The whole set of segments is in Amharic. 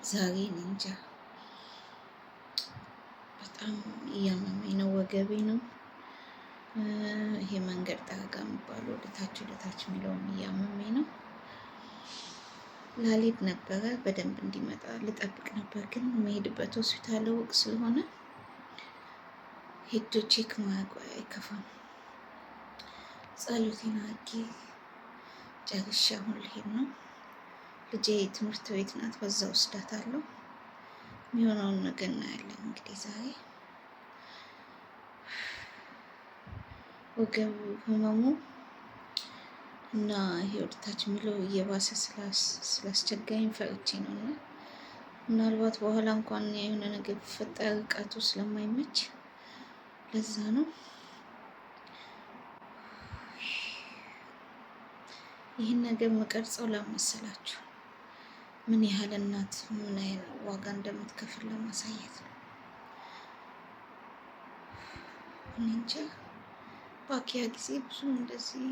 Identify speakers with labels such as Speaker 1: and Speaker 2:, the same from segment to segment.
Speaker 1: ዛሬ እንጃ በጣም እያመመኝ ነው፣ ወገቤ ነው። ይሄ መንገድ ጠረጋ የሚባለው ወደታች የሚለውም እያመመኝ ነው። ላልሄድ ነበረ በደንብ እንዲመጣ ልጠብቅ ነበር፣ ግን መሄድበት ሆስፒታል ሩቅ ስለሆነ ሄዶ ቼክ ማድረግ አይከፋም። ጸሎቴን አድርጌ ጨርሼ አሁን ልሄድ ነው። ልጄ ትምህርት ቤት ናት፣ በዛ ወስዳታለሁ። የሚሆነውን ነገር እናያለን። እንግዲህ ዛሬ ወገብ ህመሙ እና ይሄ ወደታች የሚለው እየባሰ ስላስቸጋኝ ፈርቼ ነው። እና ምናልባት በኋላ እንኳን የሆነ ነገር ቢፈጠር ርቀቱ ስለማይመች ለዛ ነው። ይህን ነገር መቀርጸው ለመሰላችሁ ምን ያህል እናት ምን አይነት ዋጋ እንደምትከፍል ለማሳየት ነው። እንጃ ባኪያ ጊዜ ብዙ እንደዚህ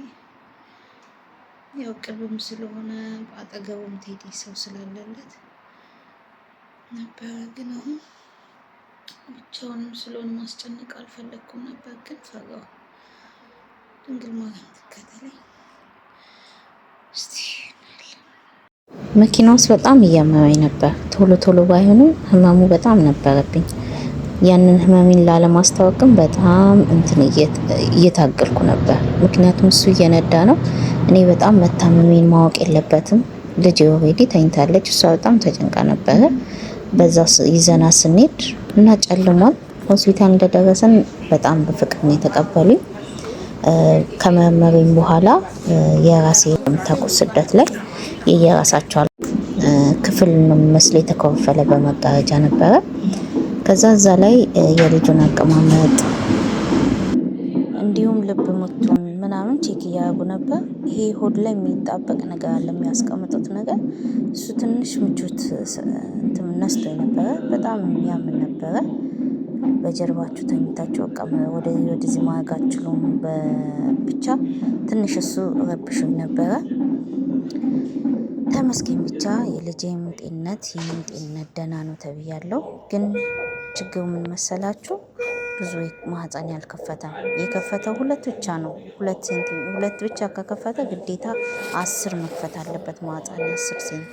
Speaker 1: ያው ቅርብም ስለሆነ አጠገቡም ቴዲ ሰው ስላለለት ነበረ። ግን አሁን ብቻውንም ስለሆነ ማስጨነቅ አልፈለግኩም ነበር፣ ግን ፈራሁ። ድንግል ማርያም ትከተለኝ እስቲ።
Speaker 2: መኪና ውስጥ በጣም እያመመኝ ነበር። ቶሎ ቶሎ ባይሆንም ህመሙ በጣም ነበረብኝ። ያንን ህመሜን ላለማስታወቅም በጣም እየታገልኩ ነበር። ምክንያቱም እሱ እየነዳ ነው። እኔ በጣም መታመሜን ማወቅ የለበትም። ልጅ ኦልሬዲ ተኝታለች። እሷ በጣም ተጨንቃ ነበረ። በዛ ይዘና ስንሄድ እና ጨልሟል። ሆስፒታል እንደደረሰን በጣም በፍቅር ነው የተቀበሉኝ። ከመመሪም በኋላ የራሴ የምታውቁት ስደት ላይ የየራሳቸው ክፍል ነው የሚመስለው፣ የተከፈለ በመጋረጃ ነበረ። ከዛ እዛ ላይ የልጁን አቀማመጥ እንዲሁም ልብ ምቱን ምናምን ቼክ እያደረጉ ነበር። ይሄ ሆድ ላይ የሚጣበቅ ነገር አለ፣ የሚያስቀምጡት ነገር። እሱ ትንሽ ምቾት ነስቶ ነበረ። በጣም ያምን ነበረ። በጀርባችሁ ተኝታችሁ በቃ ወደዚህ ማድረግ አትችሉም። ብቻ ትንሽ እሱ ረብሾኝ ነበረ። ተመስገን ብቻ የልጄም ጤንነት የኔም ጤንነት ደህና ነው ተብያለሁ። ግን ችግሩ ምን መሰላችሁ? ብዙ ማህፀን ያልከፈተም የከፈተው 2 ብቻ ነው። 2 ብቻ ከከፈተ ግዴታ 10 መክፈት አለበት ማህፀን 10 ሴንቲ።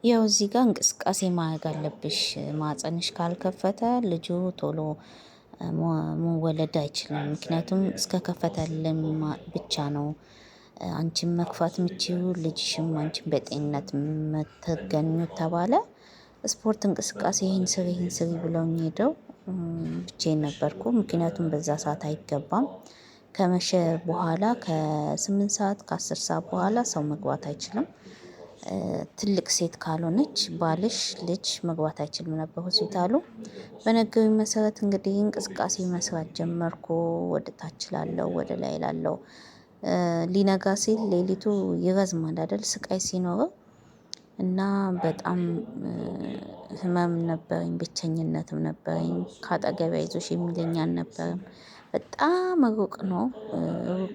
Speaker 2: ያው እዚህ ጋር እንቅስቃሴ ማድረግ አለብሽ። ማህፀንሽ ካልከፈተ ልጁ ቶሎ መወለድ አይችልም። ምክንያቱም እስከከፈተልን ብቻ ነው አንቺን መግፋት የምትችይው፣ ልጅሽም አንቺን በጤንነት የምትገኙት ተባለ። ስፖርት እንቅስቃሴ ይህን ስሪ ብለውኝ ሄደው ብቻዬን ነበርኩ። ምክንያቱም በዛ ሰዓት አይገባም። ከመሸ በኋላ ከ8 ሰዓት ከ10 ሰዓት በኋላ ሰው መግባት አይችልም። ትልቅ ሴት ካልሆነች ባልሽ ልጅ መግባት አይችልም ነበር ሆስፒታሉ። በነገሩኝ መሰረት እንግዲህ እንቅስቃሴ መስራት ጀመርኩ። ወደ ታች ላለው ወደ ላይ ላለው ሊነጋ ሲል ሌሊቱ ይረዝማል አይደል? ስቃይ ሲኖረው እና በጣም ህመም ነበረኝ፣ ብቸኝነትም ነበረኝ። ከአጠገቤ አይዞሽ የሚለኝ አልነበረም። በጣም ሩቅ ነው።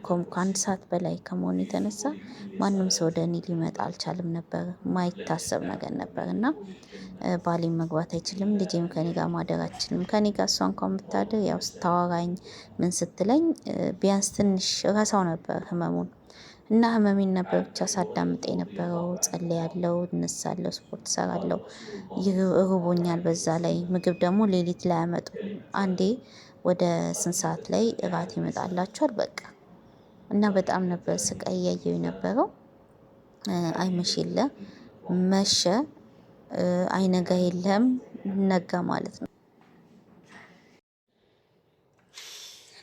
Speaker 2: ከ1 ሰዓት በላይ ከመሆኑ የተነሳ ማንም ሰው ወደ እኔ ሊመጣ አልቻለም ነበር። ማይታሰብ ነገር ነበር እና ባሌም መግባት አይችልም፣ ልጄም ከኔ ጋር ማደር አትችልም። ከኔ ጋር እሷ እንኳን ብታድር ያው ስታወራኝ ምን ስትለኝ ቢያንስ ትንሽ ረሳው ነበር ህመሙን። እና ህመሜን ነበር ብቻ ሳዳምጥ የነበረው። ጸልያለሁ፣ እነሳለሁ፣ ስፖርት እሰራለሁ። ርቦኛል። በዛ ላይ ምግብ ደግሞ ሌሊት ላይ አያመጡ። አንዴ ወደ 8 ሰዓት ላይ እራት ይመጣላችኋል በቃ። እና በጣም ነበር ስቃይ እያየሁ የነበረው። አይመሽ የለ መሸ፣ አይነጋ የለም ነጋ ማለት ነው።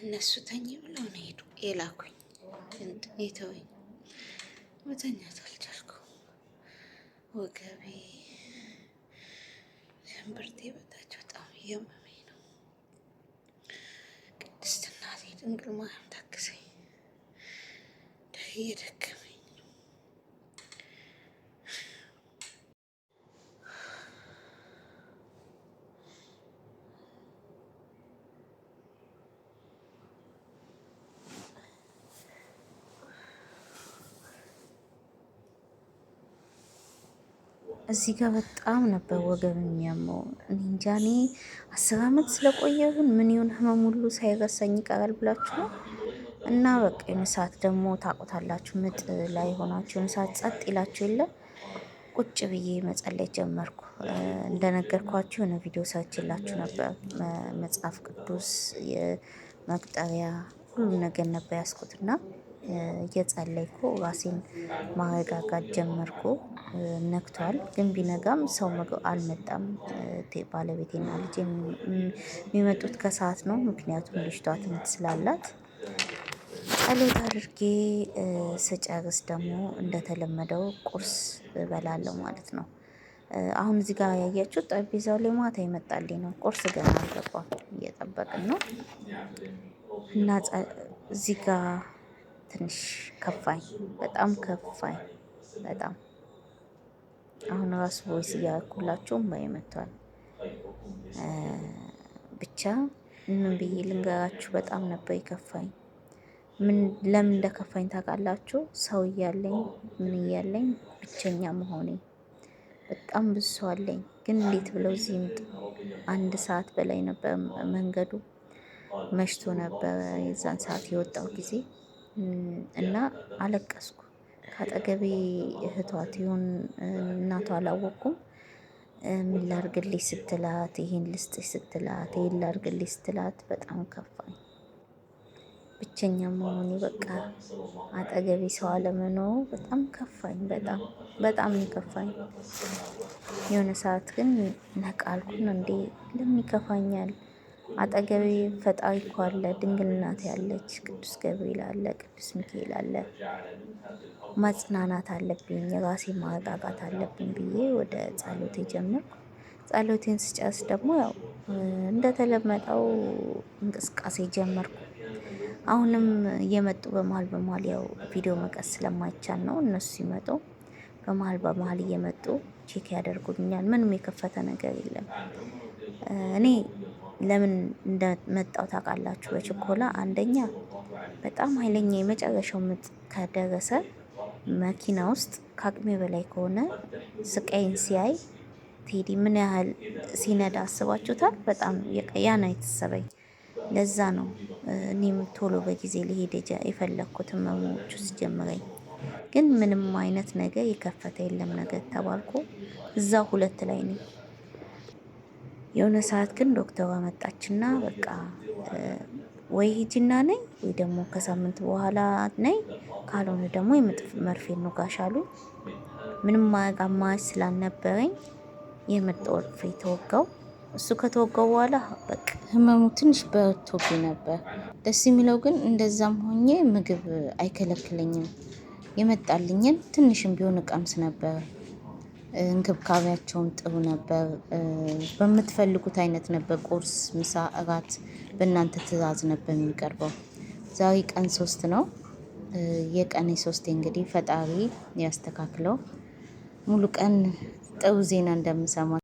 Speaker 1: እነሱ ተኝ ብለው ነው ሄዱ የላኩኝ። የተወኝ መተኛት አልቻልኩም። ወገቤ እምብርቴ በታች በጣም እያመመኝ ነው። ቅድስት እናቴ ድንግል ማርያም ታግሰኝ። እየደከመኝ ነው።
Speaker 2: እዚህ ጋር በጣም ነበር ወገብ የሚያመው። እኔ እንጃ እኔ 10 ዓመት ስለቆየ ግን ምን ይሁን ህመም ሁሉ ሳይረሳኝ ይቀራል ብላችሁ ነው። እና በቃ የሆነ ሰዓት ደግሞ ታውቁታላችሁ፣ ምጥ ላይ ሆናችሁ የሆነ ሰዓት ጸጥ ይላችሁ የለ ቁጭ ብዬ መጸለይ ጀመርኩ። እንደነገርኳችሁ የሆነ ቪዲዮ ሰርችላችሁ ነበር። መጽሐፍ ቅዱስ የመቁጠሪያ ሁሉም ነገር ነበር ያስኩትና እየጸለይኩ ራሴን ማረጋጋት ጀመርኩ። ነክቷል ግን ቢነጋም ሰው አልመጣም። ባለቤቴና ልጄ የሚመጡት ከሰዓት ነው። ምክንያቱም ልጅቷ ትምህርት ስላላት ጸሎት አድርጌ ስጨርስ ደግሞ እንደተለመደው ቁርስ እበላለሁ ማለት ነው። አሁን እዚህ ጋር ያያችሁት ጠረጴዛው ላይ ማታ ይመጣልኝ ነው። ቁርስ ገና አልገባም፣ እየጠበቅን ነው። እና እዚህ ጋር ትንሽ ከፋኝ፣ በጣም ከፋኝ። በጣም አሁን ራሱ ቮይስ እያደረኩላችሁ እምባዬ መጥቷል። ብቻ ምን ብዬ ልንገራችሁ፣ በጣም ነበር የከፋኝ። ለምን እንደከፋኝ ታውቃላችሁ? ሰው እያለኝ ምን እያለኝ ብቸኛ መሆኔ። በጣም ብዙ ሰው አለኝ፣ ግን እንዴት ብለው እዚህ ይምጡ? 1 ሰዓት በላይ ነበር መንገዱ፣ መሽቶ ነበረ የዛን ሰዓት የወጣው ጊዜ እና አለቀስኩ። ከአጠገቤ እህቷ ይሁን እናቷ አላወቅኩም። ምን ላርግልሽ ስትላት፣ ይሄን ልስጥሽ ስትላት፣ ይሄን ላርግልሽ ስትላት በጣም ከፋኝ። ብቸኛ መሆኔ በቃ አጠገቤ ሰው አለመኖሩ በጣም ከፋኝ። በጣም በጣም ከፋኝ። የሆነ ሰዓት ግን ነቃልኩን። እንዴ ለምን ይከፋኛል? አጠገቤ ፈጣሪ እኮ አለ፣ ድንግል እናት ያለች፣ ቅዱስ ገብርኤል አለ፣ ቅዱስ ሚካኤል አለ። ማጽናናት አለብኝ፣ ራሴ ማረጋጋት አለብኝ ብዬ ወደ ጸሎቴ ጀመርኩ። ጸሎቴን ስጨርስ ደግሞ ያው እንደተለመደው እንቅስቃሴ ጀመርኩ። አሁንም እየመጡ በመሀል ያው ቪዲዮ መቀስ ስለማይቻል ነው። እነሱ ሲመጡ በመሀል እየመጡ ቼክ ያደርጉልኛል። ምንም የከፈተ ነገር የለም። እኔ ለምን እንደመጣው ታውቃላችሁ? በችኮላ አንደኛ በጣም ኃይለኛ የመጨረሻው ምጥ ከደረሰ መኪና ውስጥ ከአቅሜ በላይ ከሆነ ስቃይን ሲያይ ቴዲ ምን ያህል ሲነዳ አስባችሁታል? በጣም ያ ነው የተሰበኝ። ለዛ ነው እኔም ቶሎ በጊዜ ሊሄድ የፈለግኩት ህመሞቹ ሲጀምረኝ። ግን ምንም አይነት ነገር የከፈተ የለም ነገር ተባልኩ። እዛው 2 ላይ ነኝ። የሆነ ሰዓት ግን ዶክተሯ መጣችና በቃ ወይ ሂጂና ነኝ ወይ ደግሞ ከሳምንት በኋላ ነኝ፣ ካልሆነ ደግሞ የምጥ መርፌ እንውጋሽ አሉኝ። ምንም አማራጭ ስላልነበረኝ የምጥ መርፌ ተወጋው። እሱ ከተወጋው በኋላ በቃ ህመሙ ትንሽ በርቶብኝ ነበር። ደስ የሚለው ግን እንደዛም ሆኜ ምግብ አይከለክለኝም። የመጣልኝን ትንሽም ቢሆን እቀምስ ነበር። እንክብካቤያቸውም ጥሩ ነበር። በምትፈልጉት አይነት ነበር፣ ቁርስ፣ ምሳ፣ እራት በእናንተ ትዕዛዝ ነበር የሚቀርበው። ዛሬ ቀን 3 ነው። የቀን 3 እንግዲህ ፈጣሪ ያስተካክለው። ሙሉ ቀን ጥሩ ዜና እንደምሰማ